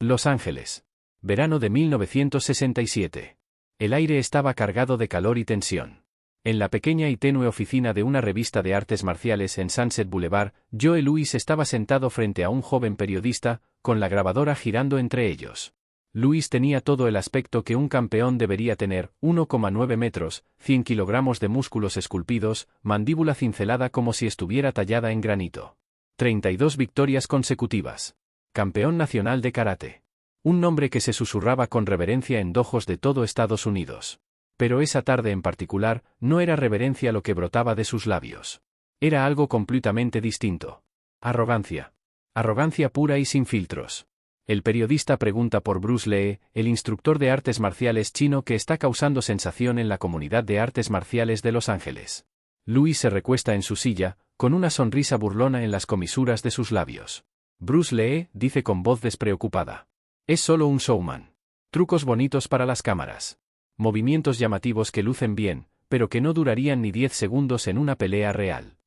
Los Ángeles. Verano de 1967. El aire estaba cargado de calor y tensión. En la pequeña y tenue oficina de una revista de artes marciales en Sunset Boulevard, Joe Louis estaba sentado frente a un joven periodista, con la grabadora girando entre ellos. Louis tenía todo el aspecto que un campeón debería tener: 1,9 metros, 100 kilogramos de músculos esculpidos, mandíbula cincelada como si estuviera tallada en granito. 32 victorias consecutivas. Campeón nacional de karate. Un nombre que se susurraba con reverencia en dojos de todo Estados Unidos. Pero esa tarde en particular, no era reverencia lo que brotaba de sus labios. Era algo completamente distinto. Arrogancia. Arrogancia pura y sin filtros. El periodista pregunta por Bruce Lee, el instructor de artes marciales chino que está causando sensación en la comunidad de artes marciales de Los Ángeles. Louis se recuesta en su silla, con una sonrisa burlona en las comisuras de sus labios. Bruce Lee, dice con voz despreocupada. Es solo un showman. Trucos bonitos para las cámaras. Movimientos llamativos que lucen bien, pero que no durarían ni 10 segundos en una pelea real.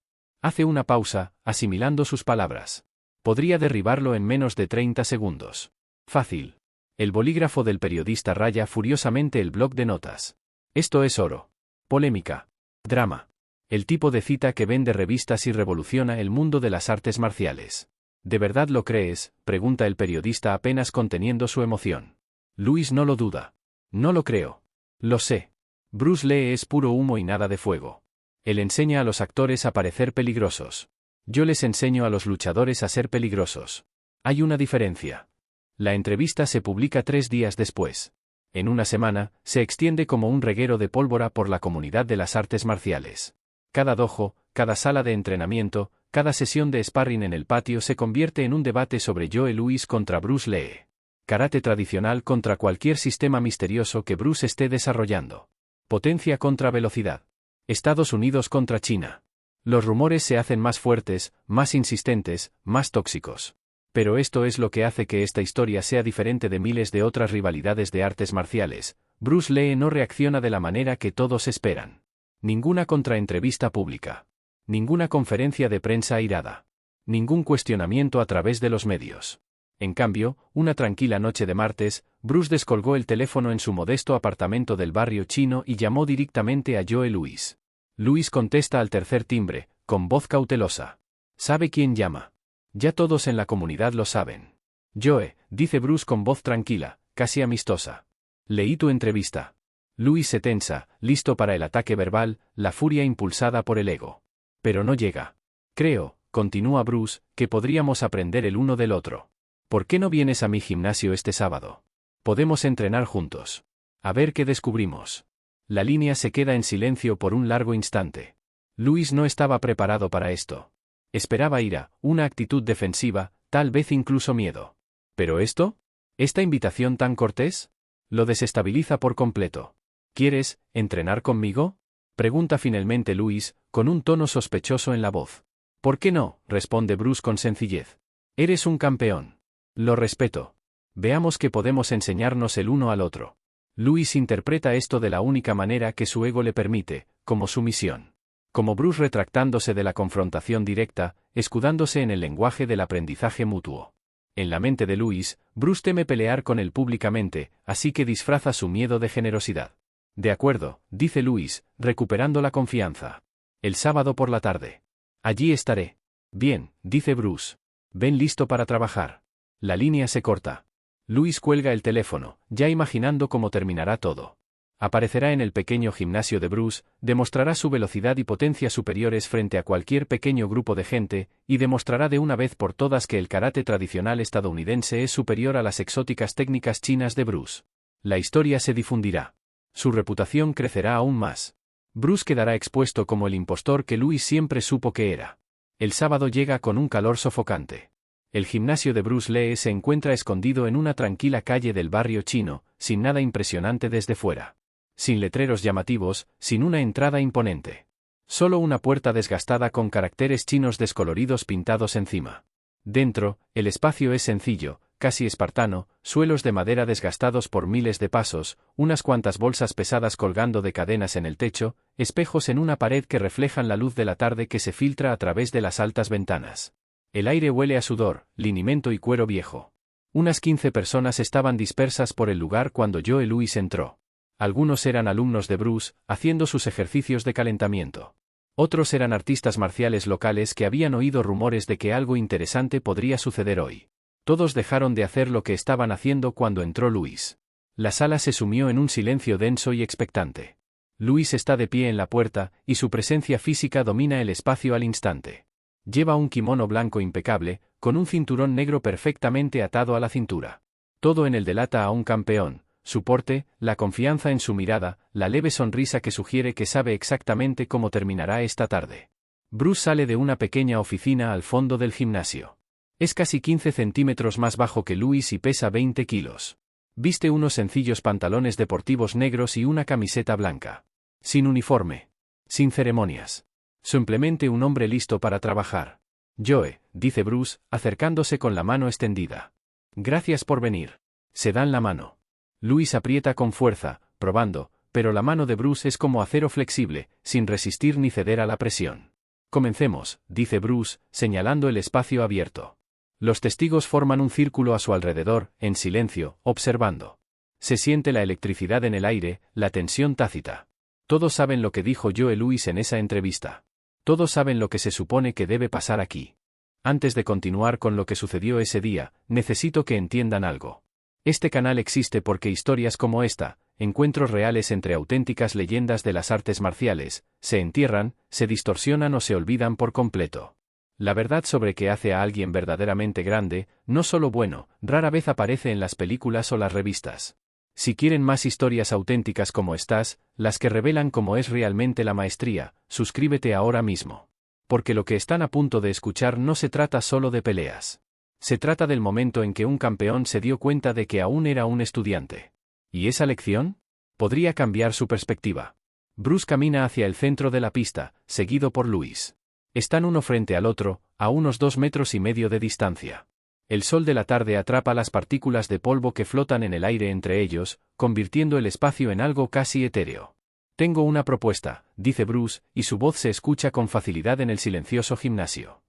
Hace una pausa, asimilando sus palabras. Podría derribarlo en menos de 30 segundos. Fácil. El bolígrafo del periodista raya furiosamente el bloc de notas. Esto es oro. Polémica. Drama. El tipo de cita que vende revistas y revoluciona el mundo de las artes marciales. ¿De verdad lo crees?, pregunta el periodista apenas conteniendo su emoción. Louis no lo duda. No lo creo. Lo sé. Bruce Lee es puro humo y nada de fuego. Él enseña a los actores a parecer peligrosos. Yo les enseño a los luchadores a ser peligrosos. Hay una diferencia. La entrevista se publica 3 días después. En una semana, se extiende como un reguero de pólvora por la comunidad de las artes marciales. Cada dojo, cada sala de entrenamiento, cada sesión de sparring en el patio se convierte en un debate sobre Joe Louis contra Bruce Lee. Karate tradicional contra cualquier sistema misterioso que Bruce esté desarrollando. Potencia contra velocidad. Estados Unidos contra China. Los rumores se hacen más fuertes, más insistentes, más tóxicos. Pero esto es lo que hace que esta historia sea diferente de miles de otras rivalidades de artes marciales. Bruce Lee no reacciona de la manera que todos esperan. Ninguna contraentrevista pública. Ninguna conferencia de prensa airada. Ningún cuestionamiento a través de los medios. En cambio, una tranquila noche de martes, Bruce descolgó el teléfono en su modesto apartamento del barrio chino y llamó directamente a Joe Louis. Louis contesta al tercer timbre, con voz cautelosa. ¿Sabe quién llama? Ya todos en la comunidad lo saben. Joe, dice Bruce con voz tranquila, casi amistosa. Leí tu entrevista. Louis se tensa, listo para el ataque verbal, la furia impulsada por el ego. Pero no llega. Creo, continúa Bruce, que podríamos aprender el uno del otro. ¿Por qué no vienes a mi gimnasio este sábado? Podemos entrenar juntos. A ver qué descubrimos. La línea se queda en silencio por un largo instante. Louis no estaba preparado para esto. Esperaba ira, una actitud defensiva, tal vez incluso miedo. ¿Pero esto? ¿Esta invitación tan cortés? Lo desestabiliza por completo. ¿Quieres entrenar conmigo?, pregunta finalmente Louis, con un tono sospechoso en la voz. ¿Por qué no?, responde Bruce con sencillez. Eres un campeón. Lo respeto. Veamos qué podemos enseñarnos el uno al otro. Louis interpreta esto de la única manera que su ego le permite, como sumisión. Como Bruce retractándose de la confrontación directa, escudándose en el lenguaje del aprendizaje mutuo. En la mente de Louis, Bruce teme pelear con él públicamente, así que disfraza su miedo de generosidad. De acuerdo, dice Louis, recuperando la confianza. El sábado por la tarde. Allí estaré. Bien, dice Bruce. Ven listo para trabajar. La línea se corta. Louis cuelga el teléfono, ya imaginando cómo terminará todo. Aparecerá en el pequeño gimnasio de Bruce, demostrará su velocidad y potencia superiores frente a cualquier pequeño grupo de gente, y demostrará de una vez por todas que el karate tradicional estadounidense es superior a las exóticas técnicas chinas de Bruce. La historia se difundirá. Su reputación crecerá aún más. Bruce quedará expuesto como el impostor que Louis siempre supo que era. El sábado llega con un calor sofocante. El gimnasio de Bruce Lee se encuentra escondido en una tranquila calle del barrio chino, sin nada impresionante desde fuera. Sin letreros llamativos, sin una entrada imponente. Solo una puerta desgastada con caracteres chinos descoloridos pintados encima. Dentro, el espacio es sencillo, casi espartano, suelos de madera desgastados por miles de pasos, unas cuantas bolsas pesadas colgando de cadenas en el techo, espejos en una pared que reflejan la luz de la tarde que se filtra a través de las altas ventanas. El aire huele a sudor, linimento y cuero viejo. Unas 15 personas estaban dispersas por el lugar cuando Joe Louis entró. Algunos eran alumnos de Bruce, haciendo sus ejercicios de calentamiento. Otros eran artistas marciales locales que habían oído rumores de que algo interesante podría suceder hoy. Todos dejaron de hacer lo que estaban haciendo cuando entró Louis. La sala se sumió en un silencio denso y expectante. Louis está de pie en la puerta, y su presencia física domina el espacio al instante. Lleva un kimono blanco impecable, con un cinturón negro perfectamente atado a la cintura. Todo en él delata a un campeón: su porte, la confianza en su mirada, la leve sonrisa que sugiere que sabe exactamente cómo terminará esta tarde. Bruce sale de una pequeña oficina al fondo del gimnasio. Es casi 15 centímetros más bajo que Louis y pesa 20 kilos. Viste unos sencillos pantalones deportivos negros y una camiseta blanca. Sin uniforme. Sin ceremonias. Simplemente un hombre listo para trabajar. Joe, dice Bruce, acercándose con la mano extendida. Gracias por venir. Se dan la mano. Louis aprieta con fuerza, probando, pero la mano de Bruce es como acero flexible, sin resistir ni ceder a la presión. Comencemos, dice Bruce, señalando el espacio abierto. Los testigos forman un círculo a su alrededor, en silencio, observando. Se siente la electricidad en el aire, la tensión tácita. Todos saben lo que dijo Joe Louis en esa entrevista. Todos saben lo que se supone que debe pasar aquí. Antes de continuar con lo que sucedió ese día, necesito que entiendan algo. Este canal existe porque historias como esta, encuentros reales entre auténticas leyendas de las artes marciales, se entierran, se distorsionan o se olvidan por completo. La verdad sobre qué hace a alguien verdaderamente grande, no solo bueno, rara vez aparece en las películas o las revistas. Si quieren más historias auténticas como estas, las que revelan cómo es realmente la maestría, suscríbete ahora mismo. Porque lo que están a punto de escuchar no se trata solo de peleas. Se trata del momento en que un campeón se dio cuenta de que aún era un estudiante. ¿Y esa lección? Podría cambiar su perspectiva. Bruce camina hacia el centro de la pista, seguido por Louis. Están uno frente al otro, a unos 2,5 metros de distancia. El sol de la tarde atrapa las partículas de polvo que flotan en el aire entre ellos, convirtiendo el espacio en algo casi etéreo. Tengo una propuesta, dice Bruce, y su voz se escucha con facilidad en el silencioso gimnasio.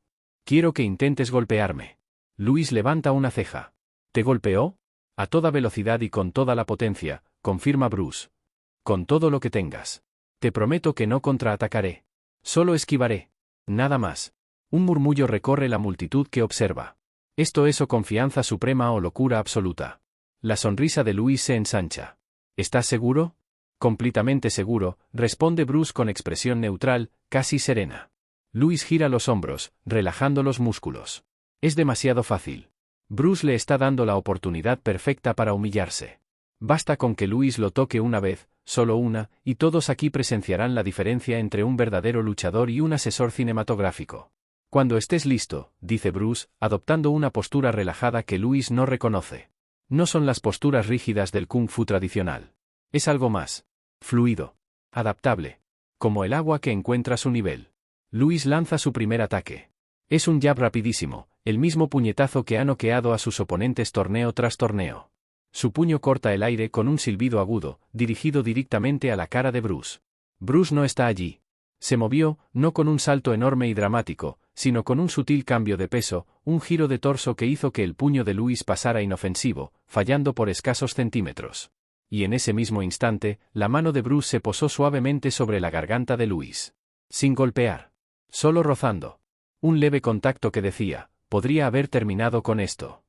Quiero que intentes golpearme. Louis levanta una ceja. ¿Te golpeó? A toda velocidad y con toda la potencia, confirma Bruce. Con todo lo que tengas. Te prometo que no contraatacaré. Solo esquivaré. Nada más. Un murmullo recorre la multitud que observa. ¿Esto es o confianza suprema o locura absoluta? La sonrisa de Louis se ensancha. ¿Estás seguro? Completamente seguro, responde Bruce con expresión neutral, casi serena. Louis gira los hombros, relajando los músculos. Es demasiado fácil. Bruce le está dando la oportunidad perfecta para humillarse. Basta con que Louis lo toque una vez, solo una, y todos aquí presenciarán la diferencia entre un verdadero luchador y un asesor cinematográfico. Cuando estés listo, dice Bruce, adoptando una postura relajada que Louis no reconoce. No son las posturas rígidas del kung fu tradicional. Es algo más. Fluido. Adaptable. Como el agua que encuentra su nivel. Louis lanza su primer ataque. Es un jab rapidísimo, el mismo puñetazo que ha noqueado a sus oponentes torneo tras torneo. Su puño corta el aire con un silbido agudo, dirigido directamente a la cara de Bruce. Bruce no está allí. Se movió, no con un salto enorme y dramático, sino con un sutil cambio de peso, un giro de torso que hizo que el puño de Louis pasara inofensivo, fallando por escasos centímetros. Y en ese mismo instante, la mano de Bruce se posó suavemente sobre la garganta de Louis. Sin golpear. Solo rozando. Un leve contacto que decía, podría haber terminado con esto.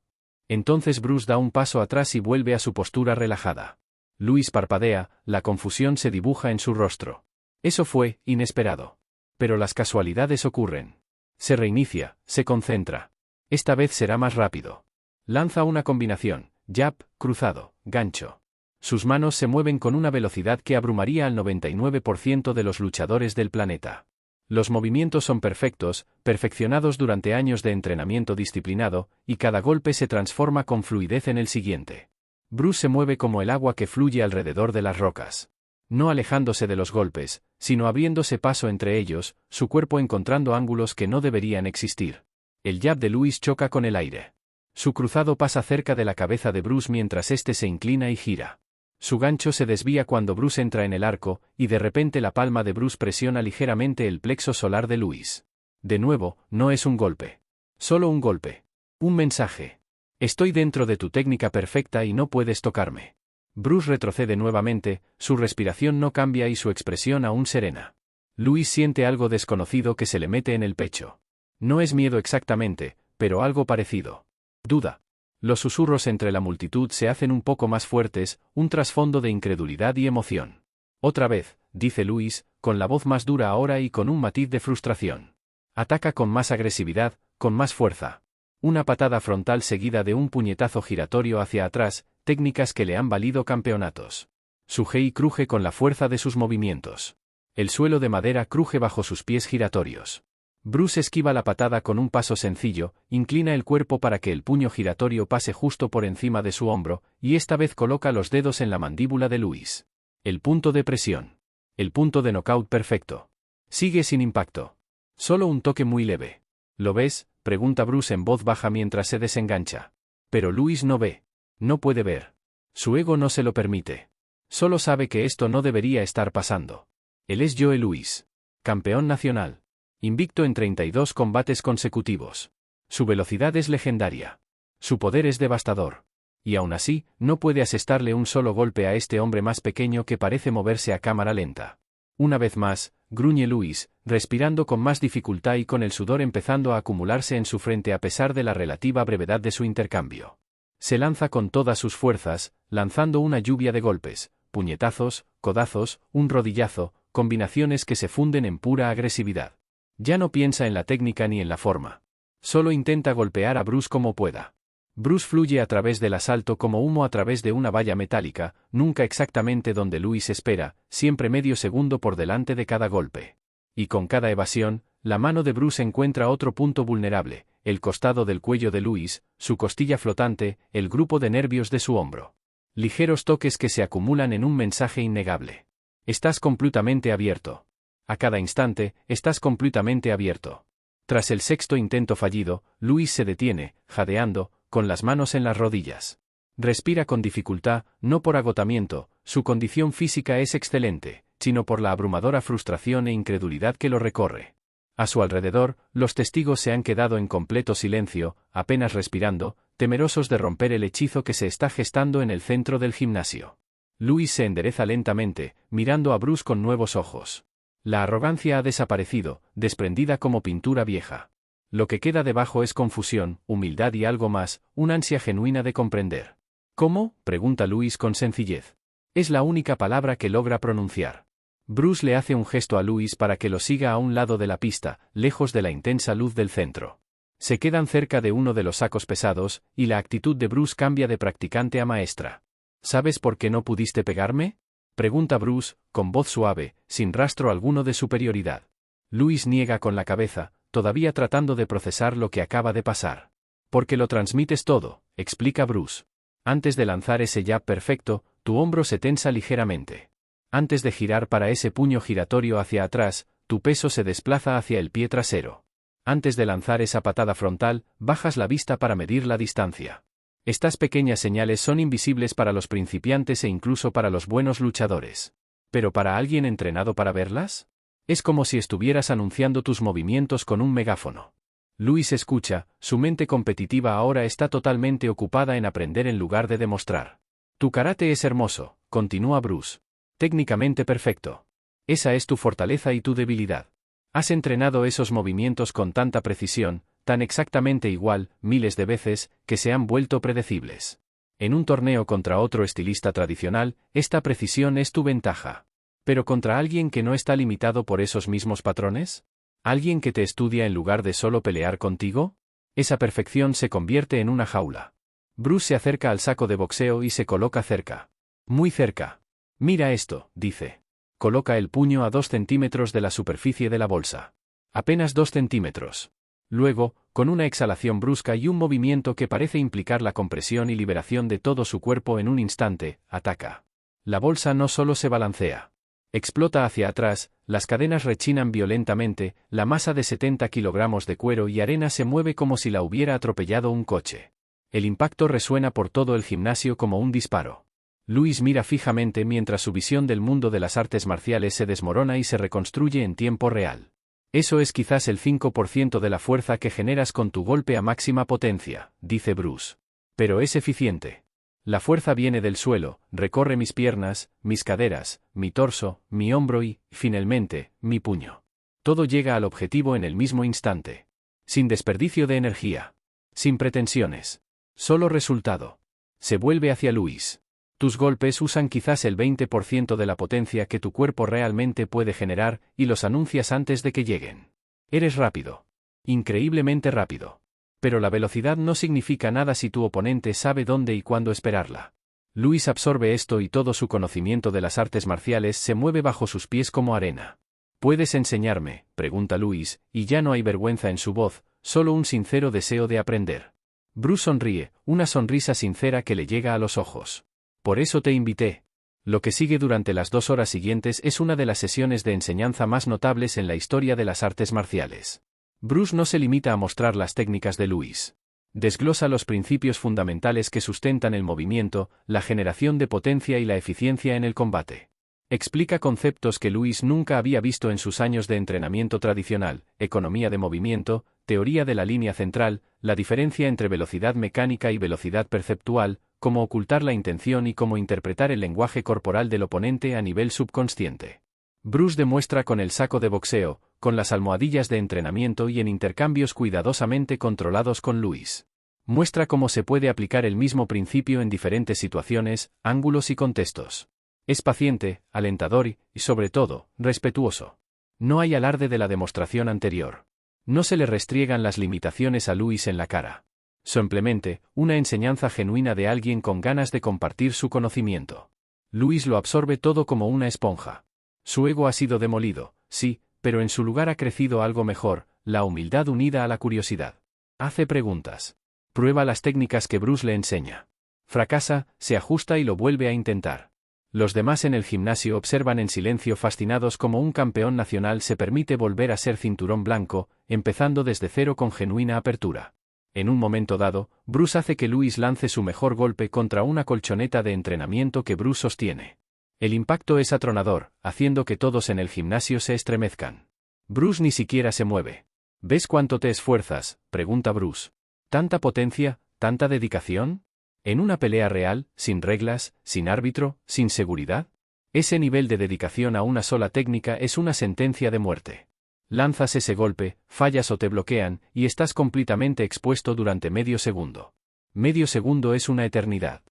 Entonces Bruce da un paso atrás y vuelve a su postura relajada. Louis parpadea, la confusión se dibuja en su rostro. Eso fue inesperado. Pero las casualidades ocurren. Se reinicia, se concentra. Esta vez será más rápido. Lanza una combinación, jab, cruzado, gancho. Sus manos se mueven con una velocidad que abrumaría al 99% de los luchadores del planeta. Los movimientos son perfectos, perfeccionados durante años de entrenamiento disciplinado, y cada golpe se transforma con fluidez en el siguiente. Bruce se mueve como el agua que fluye alrededor de las rocas. No alejándose de los golpes, sino abriéndose paso entre ellos, su cuerpo encontrando ángulos que no deberían existir. El jab de Louis choca con el aire. Su cruzado pasa cerca de la cabeza de Bruce mientras éste se inclina y gira. Su gancho se desvía cuando Bruce entra en el arco, y de repente la palma de Bruce presiona ligeramente el plexo solar de Louis. De nuevo, no es un golpe. Solo un golpe. Un mensaje. Estoy dentro de tu técnica perfecta y no puedes tocarme. Bruce retrocede nuevamente, su respiración no cambia y su expresión aún serena. Louis siente algo desconocido que se le mete en el pecho. No es miedo exactamente, pero algo parecido. Duda. Los susurros entre la multitud se hacen un poco más fuertes, un trasfondo de incredulidad y emoción. Otra vez, dice Louis, con la voz más dura ahora y con un matiz de frustración. Ataca con más agresividad, con más fuerza. Una patada frontal seguida de un puñetazo giratorio hacia atrás, técnicas que le han valido campeonatos. Su Hei cruje con la fuerza de sus movimientos. El suelo de madera cruje bajo sus pies giratorios. Bruce esquiva la patada con un paso sencillo, inclina el cuerpo para que el puño giratorio pase justo por encima de su hombro, y esta vez coloca los dedos en la mandíbula de Louis. El punto de presión. El punto de knockout perfecto. Sigue sin impacto. Solo un toque muy leve. ¿Lo ves?, pregunta Bruce en voz baja mientras se desengancha. Pero Louis no ve. No puede ver. Su ego no se lo permite. Solo sabe que esto no debería estar pasando. Él es Joe Louis. Campeón nacional. Invicto en 32 combates consecutivos. Su velocidad es legendaria. Su poder es devastador. Y aún así, no puede asestarle un solo golpe a este hombre más pequeño que parece moverse a cámara lenta. Una vez más, gruñe Louis, respirando con más dificultad y con el sudor empezando a acumularse en su frente a pesar de la relativa brevedad de su intercambio. Se lanza con todas sus fuerzas, lanzando una lluvia de golpes, puñetazos, codazos, un rodillazo, combinaciones que se funden en pura agresividad. Ya no piensa en la técnica ni en la forma. Solo intenta golpear a Bruce como pueda. Bruce fluye a través del asalto como humo a través de una valla metálica, nunca exactamente donde Louis espera, siempre medio segundo por delante de cada golpe. Y con cada evasión, la mano de Bruce encuentra otro punto vulnerable, el costado del cuello de Louis, su costilla flotante, el grupo de nervios de su hombro. Ligeros toques que se acumulan en un mensaje innegable. Estás completamente abierto. A cada instante, estás completamente abierto. Tras el sexto intento fallido, Louis se detiene, jadeando, con las manos en las rodillas. Respira con dificultad, no por agotamiento, su condición física es excelente, sino por la abrumadora frustración e incredulidad que lo recorre. A su alrededor, los testigos se han quedado en completo silencio, apenas respirando, temerosos de romper el hechizo que se está gestando en el centro del gimnasio. Louis se endereza lentamente, mirando a Bruce con nuevos ojos. La arrogancia ha desaparecido, desprendida como pintura vieja. Lo que queda debajo es confusión, humildad y algo más, una ansia genuina de comprender. ¿Cómo?, pregunta Louis con sencillez. Es la única palabra que logra pronunciar. Bruce le hace un gesto a Louis para que lo siga a un lado de la pista, lejos de la intensa luz del centro. Se quedan cerca de uno de los sacos pesados, y la actitud de Bruce cambia de practicante a maestra. ¿Sabes por qué no pudiste pegarme?, pregunta Bruce, con voz suave, sin rastro alguno de superioridad. Louis niega con la cabeza, todavía tratando de procesar lo que acaba de pasar. Porque lo transmites todo, explica Bruce. Antes de lanzar ese jab perfecto, tu hombro se tensa ligeramente. Antes de girar para ese puño giratorio hacia atrás, tu peso se desplaza hacia el pie trasero. Antes de lanzar esa patada frontal, bajas la vista para medir la distancia. Estas pequeñas señales son invisibles para los principiantes e incluso para los buenos luchadores. ¿Pero para alguien entrenado para verlas? Es como si estuvieras anunciando tus movimientos con un megáfono. Louis escucha, su mente competitiva ahora está totalmente ocupada en aprender en lugar de demostrar. Tu karate es hermoso, continúa Bruce. Técnicamente perfecto. Esa es tu fortaleza y tu debilidad. Has entrenado esos movimientos con tanta precisión, tan exactamente igual, miles de veces, que se han vuelto predecibles. En un torneo contra otro estilista tradicional, esta precisión es tu ventaja. ¿Pero contra alguien que no está limitado por esos mismos patrones? ¿Alguien que te estudia en lugar de solo pelear contigo? Esa perfección se convierte en una jaula. Bruce se acerca al saco de boxeo y se coloca cerca. Muy cerca. Mira esto, dice. Coloca el puño a 2 centímetros de la superficie de la bolsa. Apenas 2 centímetros. Luego, con una exhalación brusca y un movimiento que parece implicar la compresión y liberación de todo su cuerpo en un instante, ataca. La bolsa no solo se balancea. Explota hacia atrás, las cadenas rechinan violentamente, la masa de 70 kilogramos de cuero y arena se mueve como si la hubiera atropellado un coche. El impacto resuena por todo el gimnasio como un disparo. Louis mira fijamente mientras su visión del mundo de las artes marciales se desmorona y se reconstruye en tiempo real. Eso es quizás el 5% de la fuerza que generas con tu golpe a máxima potencia, dice Bruce. Pero es eficiente. La fuerza viene del suelo, recorre mis piernas, mis caderas, mi torso, mi hombro y, finalmente, mi puño. Todo llega al objetivo en el mismo instante. Sin desperdicio de energía. Sin pretensiones. Solo resultado. Se vuelve hacia Luis. Tus golpes usan quizás el 20% de la potencia que tu cuerpo realmente puede generar y los anuncias antes de que lleguen. Eres rápido. Increíblemente rápido. Pero la velocidad no significa nada si tu oponente sabe dónde y cuándo esperarla. Luis absorbe esto y todo su conocimiento de las artes marciales se mueve bajo sus pies como arena. ¿Puedes enseñarme?, pregunta Luis, y ya no hay vergüenza en su voz, solo un sincero deseo de aprender. Bruce sonríe, una sonrisa sincera que le llega a los ojos. Por eso te invité. Lo que sigue durante las 2 horas siguientes es una de las sesiones de enseñanza más notables en la historia de las artes marciales. Bruce no se limita a mostrar las técnicas de Luis. Desglosa los principios fundamentales que sustentan el movimiento, la generación de potencia y la eficiencia en el combate. Explica conceptos que Luis nunca había visto en sus años de entrenamiento tradicional: economía de movimiento, teoría de la línea central, la diferencia entre velocidad mecánica y velocidad perceptual, cómo ocultar la intención y cómo interpretar el lenguaje corporal del oponente a nivel subconsciente. Bruce demuestra con el saco de boxeo, con las almohadillas de entrenamiento y en intercambios cuidadosamente controlados con Luis. Muestra cómo se puede aplicar el mismo principio en diferentes situaciones, ángulos y contextos. Es paciente, alentador y, sobre todo, respetuoso. No hay alarde de la demostración anterior. No se le restriegan las limitaciones a Luis en la cara. Simplemente, una enseñanza genuina de alguien con ganas de compartir su conocimiento. Luis lo absorbe todo como una esponja. Su ego ha sido demolido, sí, pero en su lugar ha crecido algo mejor, la humildad unida a la curiosidad. Hace preguntas. Prueba las técnicas que Bruce le enseña. Fracasa, se ajusta y lo vuelve a intentar. Los demás en el gimnasio observan en silencio fascinados como un campeón nacional se permite volver a ser cinturón blanco, empezando desde cero con genuina apertura. En un momento dado, Bruce hace que Luis lance su mejor golpe contra una colchoneta de entrenamiento que Bruce sostiene. El impacto es atronador, haciendo que todos en el gimnasio se estremezcan. Bruce ni siquiera se mueve. ¿Ves cuánto te esfuerzas?, pregunta Bruce. ¿Tanta potencia, tanta dedicación? ¿En una pelea real, sin reglas, sin árbitro, sin seguridad? Ese nivel de dedicación a una sola técnica es una sentencia de muerte. Lanzas ese golpe, fallas o te bloquean, y estás completamente expuesto durante medio segundo. Medio segundo es una eternidad.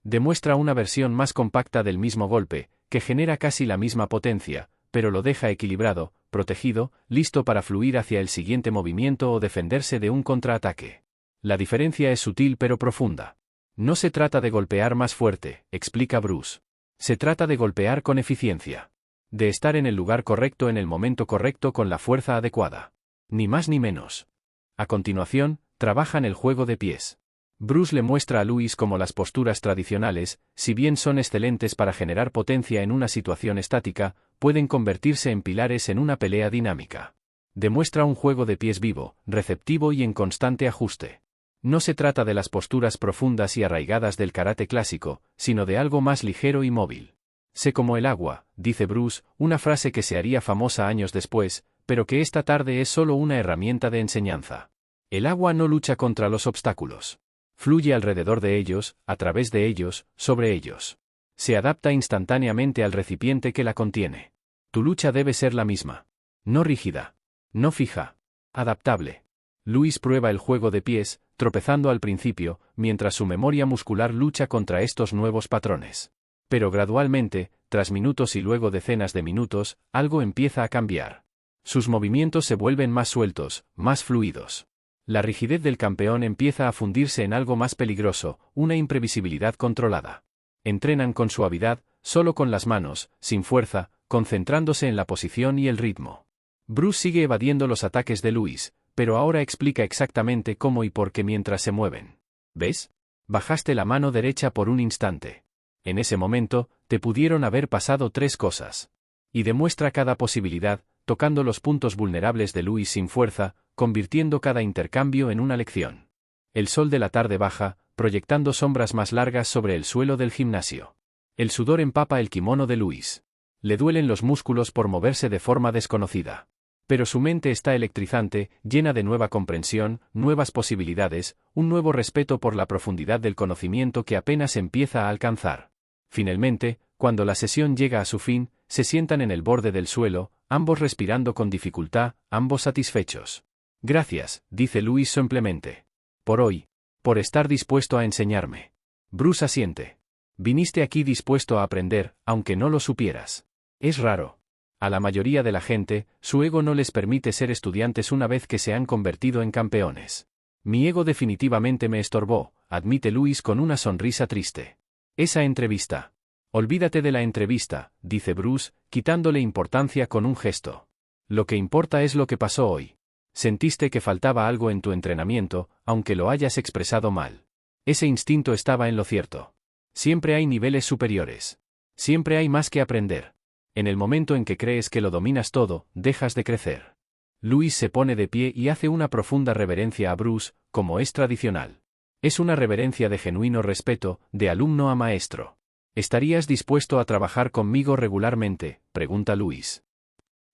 Demuestra una versión más compacta del mismo golpe, que genera casi la misma potencia, pero lo deja equilibrado, protegido, listo para fluir hacia el siguiente movimiento o defenderse de un contraataque. La diferencia es sutil pero profunda. No se trata de golpear más fuerte, explica Bruce. Se trata de golpear con eficiencia. De estar en el lugar correcto en el momento correcto con la fuerza adecuada. Ni más ni menos. A continuación, trabajan el juego de pies. Bruce le muestra a Luis cómo las posturas tradicionales, si bien son excelentes para generar potencia en una situación estática, pueden convertirse en pilares en una pelea dinámica. Demuestra un juego de pies vivo, receptivo y en constante ajuste. No se trata de las posturas profundas y arraigadas del karate clásico, sino de algo más ligero y móvil. Sé como el agua, dice Bruce, una frase que se haría famosa años después, pero que esta tarde es solo una herramienta de enseñanza. El agua no lucha contra los obstáculos. Fluye alrededor de ellos, a través de ellos, sobre ellos. Se adapta instantáneamente al recipiente que la contiene. Tu lucha debe ser la misma. No rígida. No fija. Adaptable. Luis prueba el juego de pies, tropezando al principio, mientras su memoria muscular lucha contra estos nuevos patrones. Pero gradualmente, tras minutos y luego decenas de minutos, algo empieza a cambiar. Sus movimientos se vuelven más sueltos, más fluidos. La rigidez del campeón empieza a fundirse en algo más peligroso, una imprevisibilidad controlada. Entrenan con suavidad, solo con las manos, sin fuerza, concentrándose en la posición y el ritmo. Bruce sigue evadiendo los ataques de Luis, pero ahora explica exactamente cómo y por qué mientras se mueven. ¿Ves? Bajaste la mano derecha por un instante. En ese momento, te pudieron haber pasado 3 cosas. Y demuestra cada posibilidad, tocando los puntos vulnerables de Luis sin fuerza, convirtiendo cada intercambio en una lección. El sol de la tarde baja, proyectando sombras más largas sobre el suelo del gimnasio. El sudor empapa el kimono de Luis. Le duelen los músculos por moverse de forma desconocida. Pero su mente está electrizante, llena de nueva comprensión, nuevas posibilidades, un nuevo respeto por la profundidad del conocimiento que apenas empieza a alcanzar. Finalmente, cuando la sesión llega a su fin, se sientan en el borde del suelo, ambos respirando con dificultad, ambos satisfechos. Gracias, dice Louis simplemente. Por hoy. Por estar dispuesto a enseñarme. Bruce asiente. Viniste aquí dispuesto a aprender, aunque no lo supieras. Es raro. A la mayoría de la gente, su ego no les permite ser estudiantes una vez que se han convertido en campeones. Mi ego definitivamente me estorbó, admite Louis con una sonrisa triste. Esa entrevista. Olvídate de la entrevista, dice Bruce, quitándole importancia con un gesto. Lo que importa es lo que pasó hoy. Sentiste que faltaba algo en tu entrenamiento, aunque lo hayas expresado mal. Ese instinto estaba en lo cierto. Siempre hay niveles superiores. Siempre hay más que aprender. En el momento en que crees que lo dominas todo, dejas de crecer. Louis se pone de pie y hace una profunda reverencia a Bruce, como es tradicional. Es una reverencia de genuino respeto, de alumno a maestro. ¿Estarías dispuesto a trabajar conmigo regularmente?, pregunta Louis.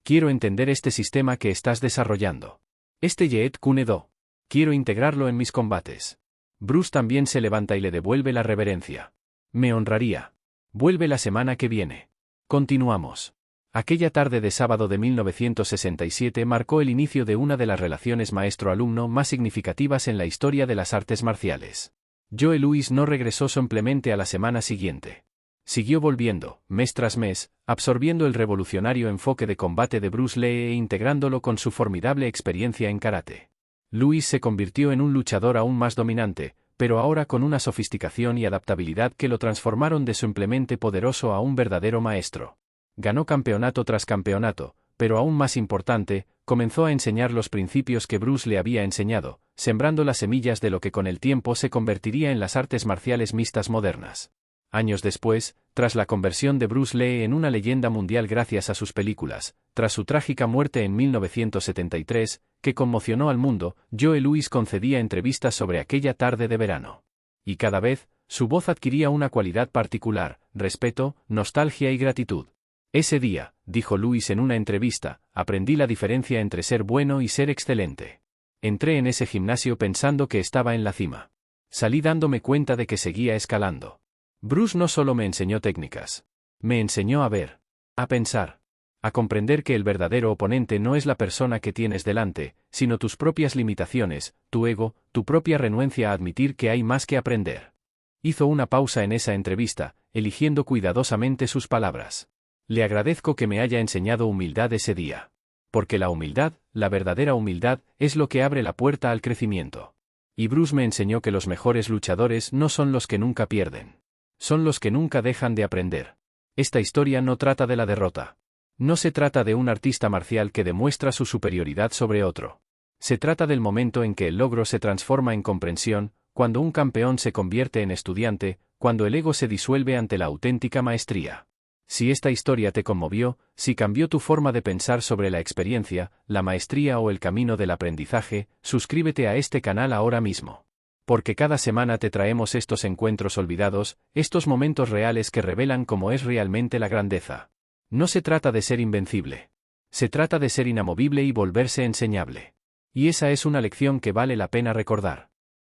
Quiero entender este sistema que estás desarrollando. Este Jeet Kune Do. Quiero integrarlo en mis combates. Bruce también se levanta y le devuelve la reverencia. Me honraría. Vuelve la semana que viene. Continuamos. Aquella tarde de sábado de 1967 marcó el inicio de una de las relaciones maestro-alumno más significativas en la historia de las artes marciales. Joe Louis no regresó simplemente a la semana siguiente. Siguió volviendo, mes tras mes, absorbiendo el revolucionario enfoque de combate de Bruce Lee e integrándolo con su formidable experiencia en karate. Louis se convirtió en un luchador aún más dominante, pero ahora con una sofisticación y adaptabilidad que lo transformaron de simplemente poderoso a un verdadero maestro. Ganó campeonato tras campeonato, pero aún más importante, comenzó a enseñar los principios que Bruce le había enseñado, sembrando las semillas de lo que con el tiempo se convertiría en las artes marciales mixtas modernas. Años después, tras la conversión de Bruce Lee en una leyenda mundial gracias a sus películas, tras su trágica muerte en 1973, que conmocionó al mundo, Joe Louis concedía entrevistas sobre aquella tarde de verano. Y cada vez, su voz adquiría una cualidad particular: respeto, nostalgia y gratitud. Ese día, dijo Louis en una entrevista, aprendí la diferencia entre ser bueno y ser excelente. Entré en ese gimnasio pensando que estaba en la cima. Salí dándome cuenta de que seguía escalando. Bruce no solo me enseñó técnicas. Me enseñó a ver. A pensar. A comprender que el verdadero oponente no es la persona que tienes delante, sino tus propias limitaciones, tu ego, tu propia renuencia a admitir que hay más que aprender. Hizo una pausa en esa entrevista, eligiendo cuidadosamente sus palabras. Le agradezco que me haya enseñado humildad ese día. Porque la humildad, la verdadera humildad, es lo que abre la puerta al crecimiento. Y Bruce me enseñó que los mejores luchadores no son los que nunca pierden. Son los que nunca dejan de aprender. Esta historia no trata de la derrota. No se trata de un artista marcial que demuestra su superioridad sobre otro. Se trata del momento en que el logro se transforma en comprensión, cuando un campeón se convierte en estudiante, cuando el ego se disuelve ante la auténtica maestría. Si esta historia te conmovió, si cambió tu forma de pensar sobre la experiencia, la maestría o el camino del aprendizaje, suscríbete a este canal ahora mismo. Porque cada semana te traemos estos encuentros olvidados, estos momentos reales que revelan cómo es realmente la grandeza. No se trata de ser invencible. Se trata de ser inamovible y volverse enseñable. Y esa es una lección que vale la pena recordar.